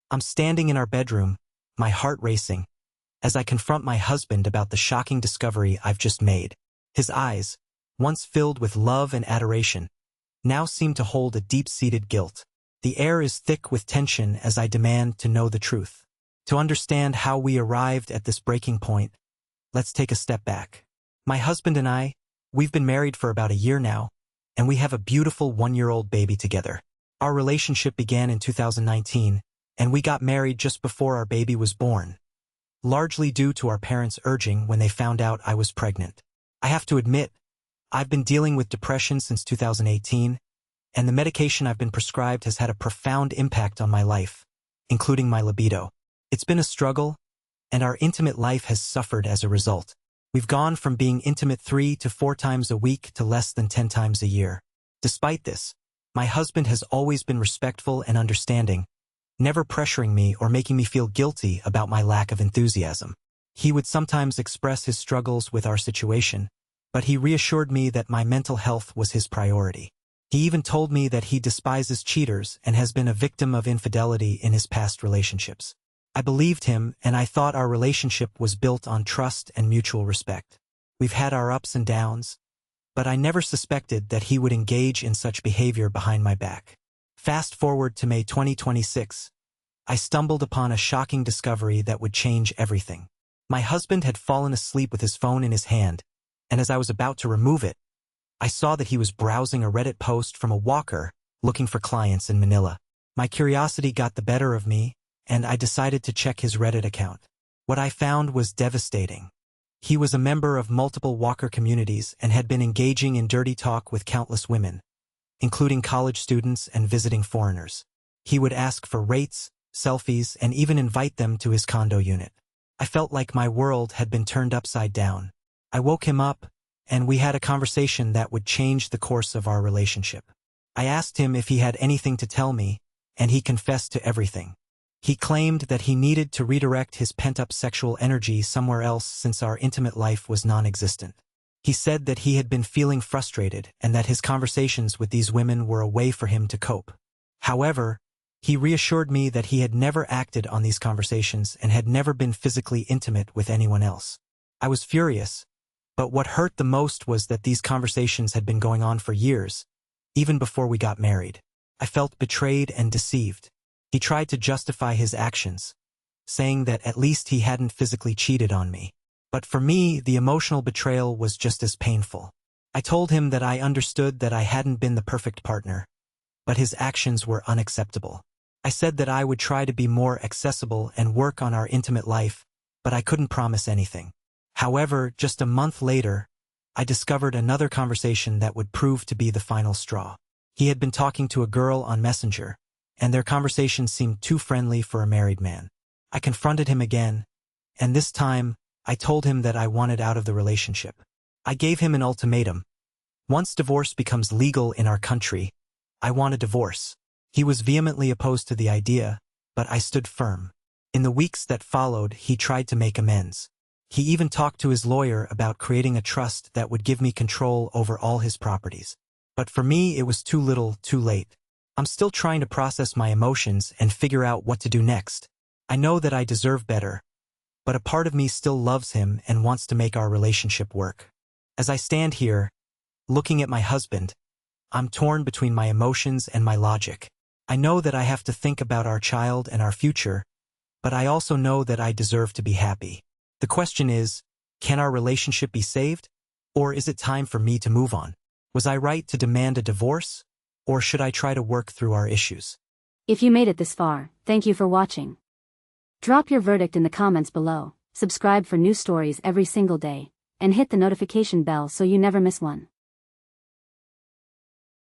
I'm standing in our bedroom, my heart racing, as I confront my husband about the shocking discovery I've just made. His eyes, once filled with love and adoration, now seem to hold a deep-seated guilt. The air is thick with tension as I demand to know the truth. To understand how we arrived at this breaking point, let's take a step back. My husband and I, we've been married for about a year now, and we have a beautiful 1-year-old baby together. Our relationship began in 2019, and we got married just before our baby was born, largely due to our parents' urging when they found out I was pregnant. I have to admit, I've been dealing with depression since 2018, and the medication I've been prescribed has had a profound impact on my life, including my libido. It's been a struggle, and our intimate life has suffered as a result. We've gone from being intimate 3 to 4 times a week to less than 10 times a year. Despite this, my husband has always been respectful and understanding, never pressuring me or making me feel guilty about my lack of enthusiasm. He would sometimes express his struggles with our situation, but he reassured me that my mental health was his priority. He even told me that he despises cheaters and has been a victim of infidelity in his past relationships. I believed him, and I thought our relationship was built on trust and mutual respect. We've had our ups and downs, but I never suspected that he would engage in such behavior behind my back. Fast forward to May 2026, I stumbled upon a shocking discovery that would change everything. My husband had fallen asleep with his phone in his hand, and as I was about to remove it, I saw that he was browsing a Reddit post from a walker looking for clients in Manila. My curiosity got the better of me, and I decided to check his Reddit account. What I found was devastating. He was a member of multiple walker communities and had been engaging in dirty talk with countless women, including college students and visiting foreigners. He would ask for rates, selfies, and even invite them to his condo unit. I felt like my world had been turned upside down. I woke him up, and we had a conversation that would change the course of our relationship. I asked him if he had anything to tell me, and he confessed to everything. He claimed that he needed to redirect his pent-up sexual energy somewhere else since our intimate life was non-existent. He said that he had been feeling frustrated and that his conversations with these women were a way for him to cope. However, he reassured me that he had never acted on these conversations and had never been physically intimate with anyone else. I was furious, but what hurt the most was that these conversations had been going on for years, even before we got married. I felt betrayed and deceived. He tried to justify his actions, saying that at least he hadn't physically cheated on me. But for me, the emotional betrayal was just as painful. I told him that I understood that I hadn't been the perfect partner, but his actions were unacceptable. I said that I would try to be more accessible and work on our intimate life, but I couldn't promise anything. However, just a month later, I discovered another conversation that would prove to be the final straw. He had been talking to a girl on Messenger, and their conversation seemed too friendly for a married man. I confronted him again, and this time, I told him that I wanted out of the relationship. I gave him an ultimatum. Once divorce becomes legal in our country, I want a divorce. He was vehemently opposed to the idea, but I stood firm. In the weeks that followed, he tried to make amends. He even talked to his lawyer about creating a trust that would give me control over all his properties. But for me, it was too little, too late. I'm still trying to process my emotions and figure out what to do next. I know that I deserve better, but a part of me still loves him and wants to make our relationship work. As I stand here, looking at my husband, I'm torn between my emotions and my logic. I know that I have to think about our child and our future, but I also know that I deserve to be happy. The question is, can our relationship be saved? Or is it time for me to move on? Was I right to demand a divorce? Or should I try to work through our issues? If you made it this far, thank you for watching. Drop your verdict in the comments below, subscribe for new stories every single day, and hit the notification bell so you never miss one.